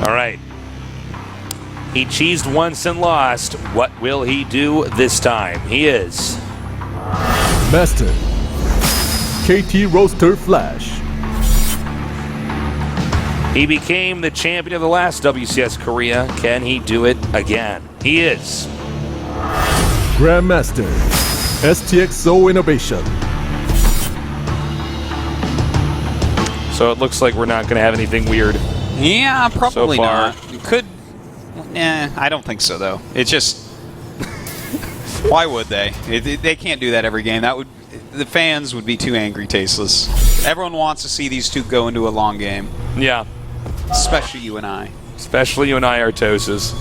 All right. He cheesed once and lost. What will he do this time? He is Master KT Roaster Flash. He became the champion of the last WCS Korea. Can he do it again? He is Grandmaster STXO Innovation. So it looks like we're not going to have anything weird. Yeah, probably so far. not. You could. I don't think so though. It's just. Why would they? They can't do that every game. That would. The fans would be too angry, tasteless. Everyone wants to see these two go into a long game. Yeah. Especially you and I. Especially you and I, Artosis.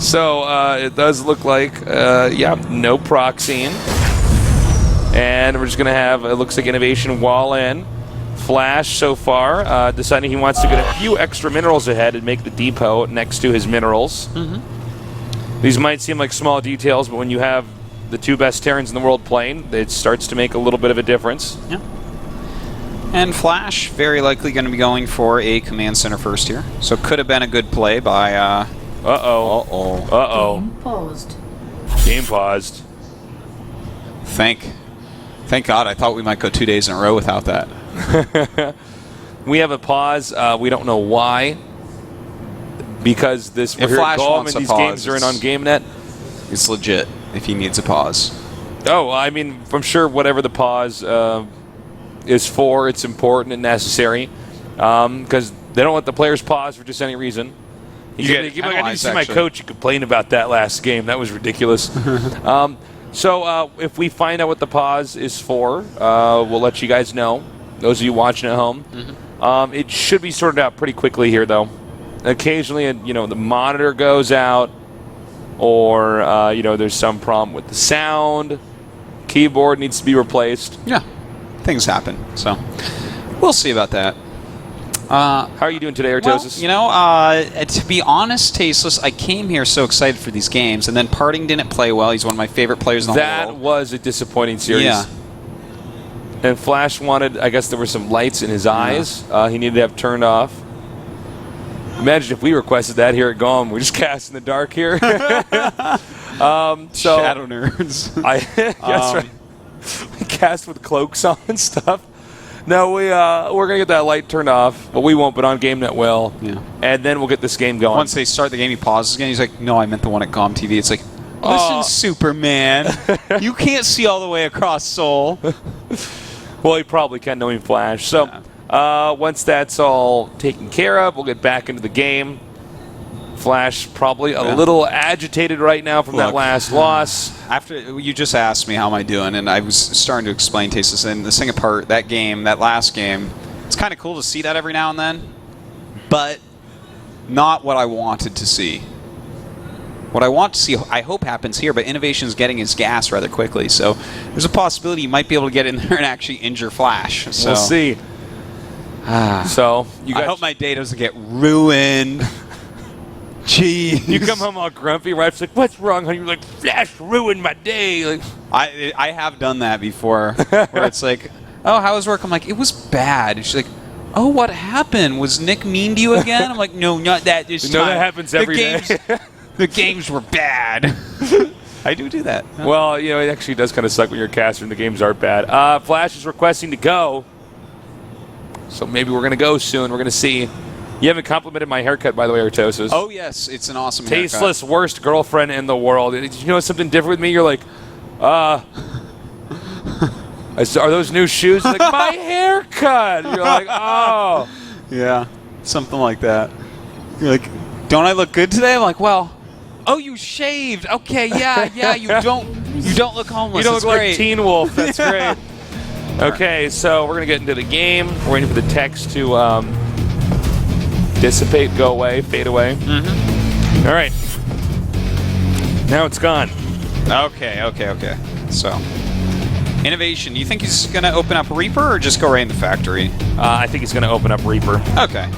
So it does look like, yeah, no proxying. And we're just going to have, it looks like Innovation wall in. Flash so far, deciding he wants to get a few extra minerals ahead and make the depot next to his minerals. These might seem like small details, but when you have the two best Terrans in the world playing, it starts to make a little bit of a difference. Yeah. And Flash, very likely going to be going for a command center first here. So could have been a good play by... Game paused. Game paused. Thank God, I thought we might go 2 days in a row without that. We have a pause. We don't know why. Because this we're here at GOM and these games are in on GameNet. It's legit if he needs a pause. Oh, I mean, I'm sure whatever the pause is for, it's important and necessary. Because they don't let the players pause for just any reason. I didn't see my coach complain about that last game. That was ridiculous. So if we find out what the pause is for, we'll let you guys know. Those of you watching at home. It should be sorted out pretty quickly here, though. Occasionally, the monitor goes out, or there's some problem with the sound. Keyboard needs to be replaced. Yeah, things happen. So we'll see about that. How are you doing today, Artosis? Well, to be honest, Tasteless, I came here so excited for these games, and then Parting didn't play well. He's one of my favorite players in the world. That was a disappointing series. Yeah. And Flash wanted, I guess there were some lights in his eyes he needed to have turned off. Imagine if we requested that here at GOM. We're just casting in the dark here. Shadow nerds. That's right. We cast with cloaks on and stuff. No, we're going to get that light turned off. But we won't, but on GameNet will. Yeah. And then we'll get this game going. Once they start the game, he pauses again. He's like, no, I meant the one at GOMTV. It's like, listen, Superman. You can't see all the way across Seoul. Well, he probably can, knowing Flash. So once that's all taken care of, we'll get back into the game. Flash probably a little agitated right now from that last loss. After you just asked me how am I doing, and I was starting to explain Tasteless, and the thing apart, that last game, it's kind of cool to see that every now and then, but not what I wanted to see. What I want to see, I hope happens here, but Innovation's getting his gas rather quickly, so there's a possibility you might be able to get in there and actually injure Flash. So. We'll see. So I hope my day doesn't get ruined. Jeez. You come home all grumpy, wife's like, what's wrong, honey? You're like, Flash ruined my day. Like, I have done that before, where it's like, oh, how was work? I'm like, it was bad. And she's like, oh, what happened? Was Nick mean to you again? I'm like, no, not that this time. No, that happens every day. The games were bad. I do that. Well, it actually does kind of suck when you're a caster and the games aren't bad. Flash is requesting to go. So maybe we're going to go soon. We're going to see. You haven't complimented my haircut, by the way, Artosis. Oh, yes. It's an awesome haircut. Tasteless, worst girlfriend in the world. Did you know something different with me? You're like, are those new shoes? Like, my haircut. You're like, oh. Yeah, something like that. You're like, don't I look good today? I'm like, well, oh, you shaved. Okay, yeah. You don't look homeless. You don't That's look great. like Teen Wolf. That's great. Okay, so we're going to get into the game. We're waiting for the text to dissipate, go away, fade away. All right. Now it's gone. Okay. So, Innovation, you think he's going to open up Reaper or just go right into Factory? I think he's going to open up Reaper. Okay.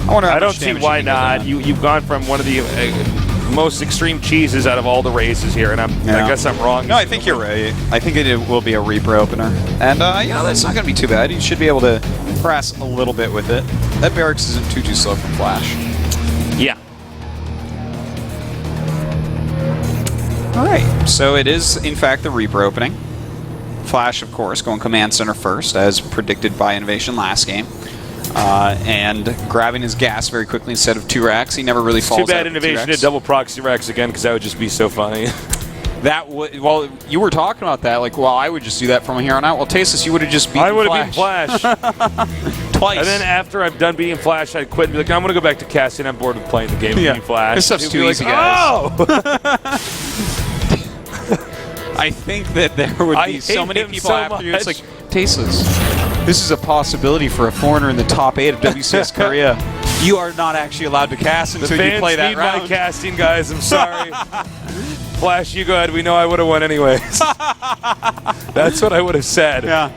I don't see why not. You've gone from one of the most extreme cheeses out of all the races here, and I guess I'm wrong. No, I think you're right. I think it will be a Reaper opener. And, that's not going to be too bad. You should be able to harass a little bit with it. That barracks isn't too slow from Flash. All right, so it is, in fact, the Reaper opening. Flash, of course, going Command Center first, as predicted by Innovation last game. And grabbing his gas very quickly instead of 2 racks. He never really falls out. Too bad Innovation did double proxy racks again, because that would just be so funny. Well, you were talking about that. Like, well, I would just do that from here on out. Well, Tasteless, you would have just beaten Flash. I would have beaten Flash. Twice. And then after I'm done beating Flash, I'd quit and be like, I'm going to go back to casting. I'm bored of playing the game beating Flash. This stuff's too easy, guys. I think that there would be so many people so after you. It's much. like, Tasteless, this is a possibility for a foreigner in the top 8 of WCS Korea. You are not actually allowed to cast until you play that round. The fans need my casting, guys. I'm sorry. Flash, you go ahead. We know I would have won anyways. That's what I would have said. Yeah.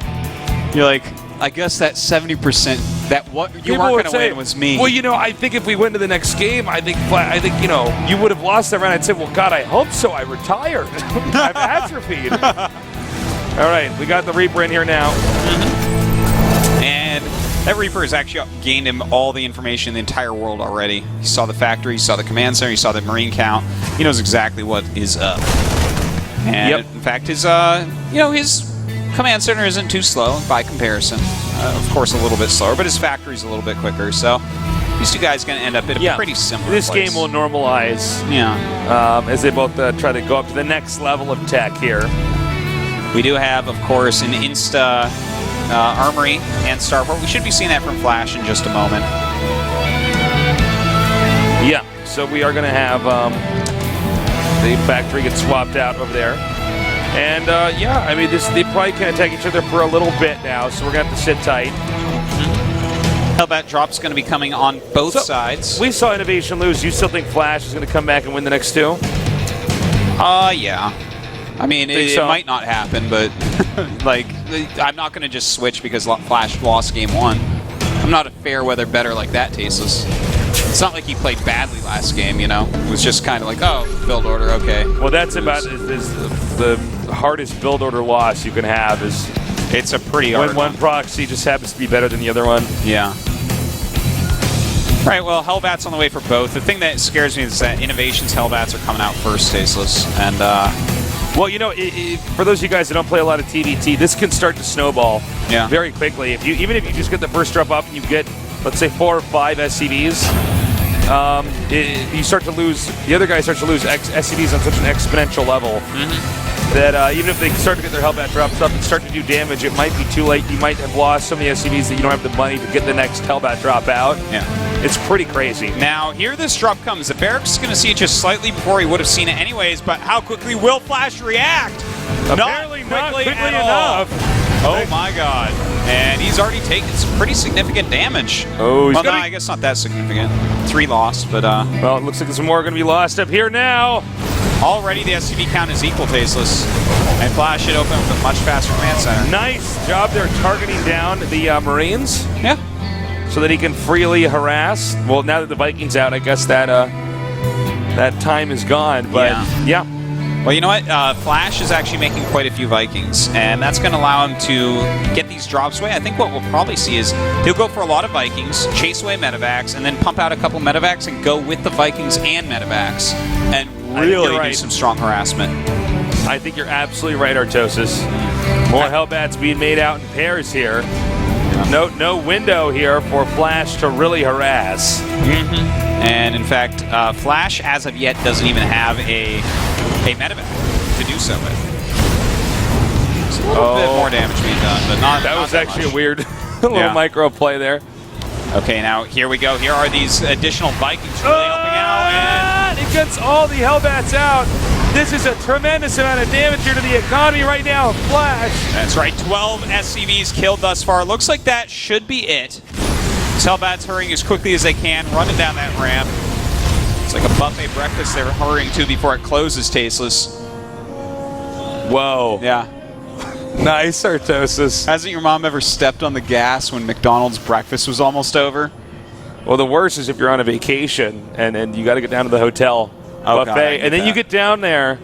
You're like, I guess that 70%, that what you People weren't would going to say, win was me. Well, you know, I think if we went to the next game, I think you know, you would have lost that round. I'd say, well, God, I hope so. I retired. I've atrophied. All right, we got the Reaper in here now. And that Reaper has actually gained him all the information in the entire world already. He saw the factory, he saw the command center, he saw the marine count. He knows exactly what is up. And in fact, his his command center isn't too slow by comparison. Of course, a little bit slower, but his factory's a little bit quicker. So these two guys going to end up in a pretty similar This place. game will normalize. As they both try to go up to the next level of tech here. We do have, of course, an Insta Armory and Starport. We should be seeing that from Flash in just a moment. Yeah, so we are going to have the factory get swapped out over there. And, yeah, I mean, they probably can't attack each other for a little bit now, so we're going to have to sit tight. Hellbat drop's going to be coming on both sides. We saw Innovation lose. You still think Flash is going to come back and win the next 2? Yeah. I mean, it might not happen, but like, I'm not going to just switch because Flash lost game 1. I'm not a fair weather better like that, Tasteless. It's not like he played badly last game, you know? It was just kind of like, oh, build order, okay. Well, that's about the hardest build order loss you can have is it's a pretty hard when one proxy just happens to be better than the other one. Yeah. Right, well, Hellbats on the way for both. The thing that scares me is that Innovation's Hellbats are coming out first, Tasteless, and well, you know, for those of you guys that don't play a lot of TVT, this can start to snowball very quickly. Even if you just get the first drop up and you get, let's say, 4 or 5 SCVs, you start to lose. The other guy starts to lose SCVs on such an exponential level that even if they start to get their Hellbat drops up and start to do damage, it might be too late. You might have lost so many SCVs that you don't have the money to get the next Hellbat drop out. Yeah. It's pretty crazy. Now, here this drop comes. The Barracks is going to see it just slightly before he would have seen it anyways, but how quickly will Flash react? Apparently not quickly enough. Oh my god. And he's already taken some pretty significant damage. Oh, well, no, I guess not that significant. 3 lost, but well, it looks like there's more going to be lost up here now. Already the SCV count is equal, Tasteless. And Flash should open with a much faster command center. Nice job there targeting down the Marines. Yeah. So that he can freely harass. Well, now that the Viking's out, I guess that that time is gone. But yeah. Well, you know what? Flash is actually making quite a few Vikings, and that's going to allow him to get these drops away. I think what we'll probably see is he'll go for a lot of Vikings, chase away medevacs, and then pump out a couple medevacs and go with the Vikings and medevacs, and really do some strong harassment. I think you're absolutely right, Artosis. More Hellbats being made out in pairs here. No window here for Flash to really harass. And in fact, Flash, as of yet, doesn't even have a medevac to do so with. It's a little bit more damage being done, but not that was that actually much. a weird little micro play there. Okay, now here we go. Here are these additional Vikings really helping out. And it gets all the Hellbats out. This is a tremendous amount of damage here to the economy right now. Flash. That's right, 12 SCVs killed thus far. Looks like that should be it. Hellbats hurrying as quickly as they can, running down that ramp. It's like a buffet breakfast they're hurrying to before it closes, Tasteless. Whoa. Yeah. Nice, Artosis. Hasn't your mom ever stepped on the gas when McDonald's breakfast was almost over? Well, the worst is if you're on a vacation and you got to get down to the hotel buffet, and then you get down there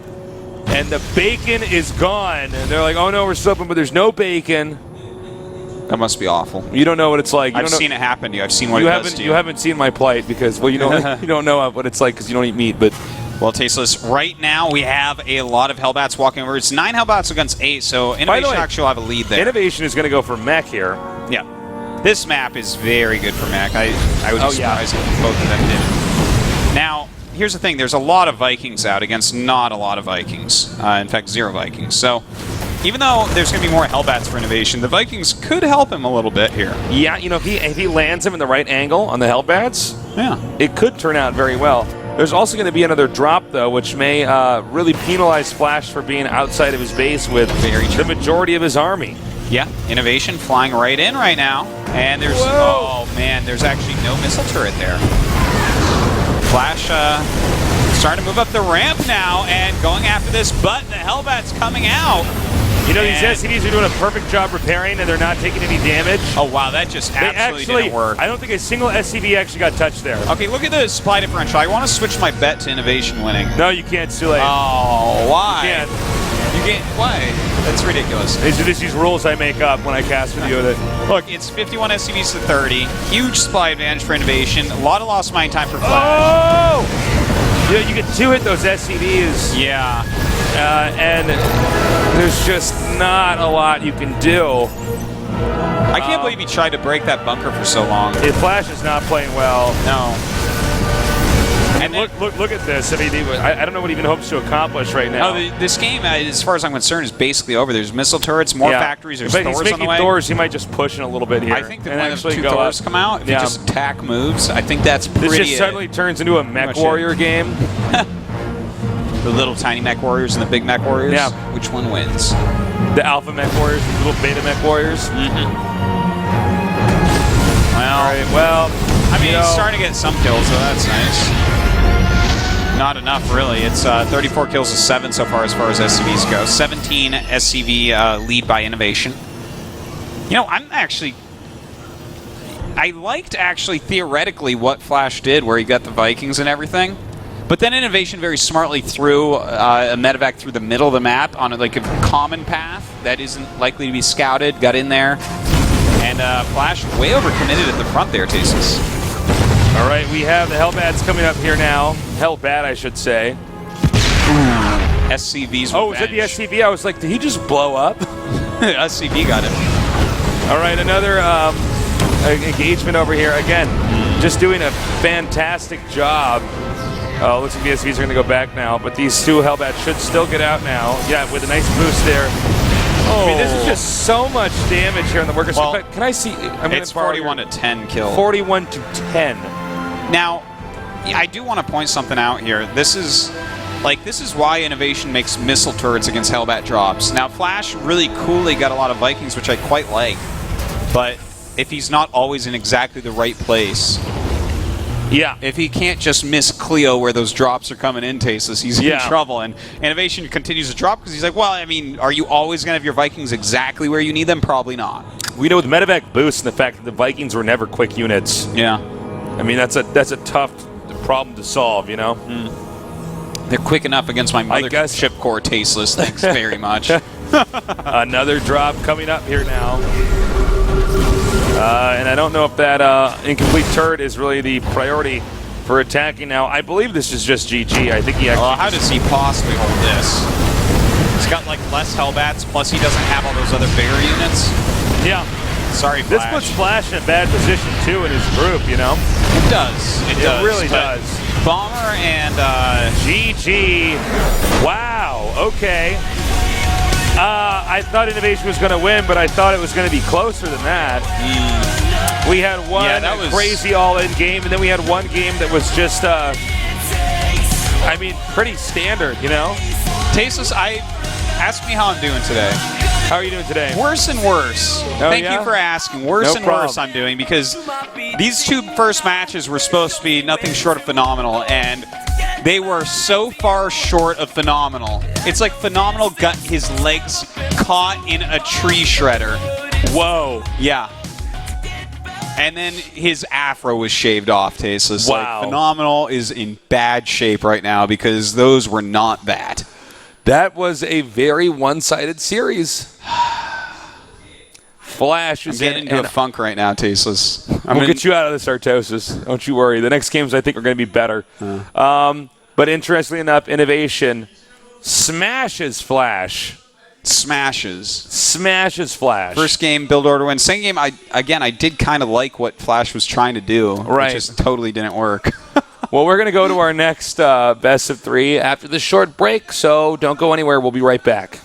and the bacon is gone, and they're like, "Oh no, we're still open, but there's no bacon." That must be awful. You don't know what it's like. I've seen it happen to you. I've seen what it does to you. You haven't seen my plight because, well, you don't know what it's like because you don't eat meat. But Well, Tasteless, right now we have a lot of Hellbats walking over. It's 9 Hellbats against 8, so Innovation actually will have a lead there. Innovation is going to go for mech here. Yeah. This map is very good for mech. I would be surprised if both of them did. Now, here's the thing. There's a lot of Vikings out against not a lot of Vikings. In fact, 0 Vikings. So, even though there's going to be more Hellbats for Innovation, the Vikings could help him a little bit here. Yeah, you know, if he lands him in the right angle on the Hellbats, it could turn out very well. There's also going to be another drop, though, which may really penalize Flash for being outside of his base with the majority of his army. Yeah, Innovation flying right in right now. And there's, oh man, there's actually no missile turret there. Flash starting to move up the ramp now and going after this, but the Hellbat's coming out. You know, these SCVs are doing a perfect job repairing, and they're not taking any damage. Oh, wow, that just absolutely didn't work. I don't think a single SCV actually got touched there. Okay, look at the supply differential. I want to switch my bet to Innovation winning. No, you can't. It's too late. Oh, why? You can't. You can't. Why? That's ridiculous. These rules I make up when I cast with you. Look, it's 51 SCVs to 30. Huge supply advantage for Innovation. A lot of lost mine time for Flash. Oh! You know, you get 2 hit those SCVs. Yeah. And there's just not a lot you can do. I can't believe he tried to break that bunker for so long. Flash is not playing well. No. And look at this. I mean, I don't know what he even hopes to accomplish right now. No, this game, as far as I'm concerned, is basically over. There's missile turrets, more factories, there's Thors on the way. Doors, he might just push in a little bit here. I think that when those 2 Thors come out, if he just attack moves, I think that's pretty... This just suddenly turns into a mech warrior game. The little tiny mech warriors and the big mech warriors? Yeah. Which one wins? The alpha mech warriors, the little beta mech warriors. Well, I mean, he's starting to get some kills, so that's nice. Not enough, really. It's 34 kills to 7 so far as SCVs go. 17 SCV lead by Innovation. You know, I liked actually theoretically what Flash did, where he got the Vikings and everything. But then Innovation very smartly threw a medevac through the middle of the map on like a common path that isn't likely to be scouted, got in there. And Flash way overcommitted at the front there, Tasteless. All right, we have the Hellbats coming up here now. Hellbat, I should say. Ooh. SCV's Oh, was that the SCV? I was like, did he just blow up? SCV got him. All right, another engagement over here. Again, just doing a fantastic job. Looks like the SCVs are going to go back now, but these 2 Hellbats should still get out now. Yeah, with a nice boost there. I mean, this is just so much damage here in the workers. Well, can I see? It's 41 to 10 kill. 41 to 10. Now, I do want to point something out here. This is why Innovation makes missile turrets against Hellbat drops. Now, Flash really coolly got a lot of Vikings, which I quite like. But if he's not always in exactly the right place, if he can't just miss Cleo where those drops are coming in, Tasteless, he's in trouble. And Innovation continues to drop because he's like, well, I mean, are you always going to have your Vikings exactly where you need them? Probably not. We know with medevac boost and the fact that the Vikings were never quick units. Yeah. I mean, that's a tough problem to solve, you know? They're quick enough against my mothership core, Tasteless. Thanks very much. Another drop coming up here now. And I don't know if that incomplete turret is really the priority for attacking now. I believe this is just GG. I think he actually... how does he possibly hold this? He's got, like, less Hellbats, plus he doesn't have all those other bigger units. Yeah. Sorry, Flash. This puts Flash in a bad position, too, in his group, you know? It does. It does. It really does. Bomber and... GG. Wow. Okay. I thought Innovation was going to win, but I thought it was going to be closer than that. We had one crazy all-in game, and then we had one game that was just, I mean, pretty standard, you know? Tasteless, ask me how I'm doing today. How are you doing today? Worse and worse. Thank you for asking. Worse and worse I'm doing, because these 2 first matches were supposed to be nothing short of phenomenal, and they were so far short of phenomenal. It's like Phenomenal got his legs caught in a tree shredder. Whoa. Yeah. And then his afro was shaved off, Tasteless. Wow. Like, Phenomenal is in bad shape right now because those were not that. That was a very one-sided series. Flash is I'm getting into a funk right now, Tasteless. We'll get you out of this, Artosis. Don't you worry. The next games, I think, are going to be better. But interestingly enough, Innovation smashes Flash. Smashes Flash. First game, build order win. Second game, I did kind of like what Flash was trying to do. Right. It just totally didn't work. Well, we're going to go to our next best of 3 after this short break, so don't go anywhere. We'll be right back.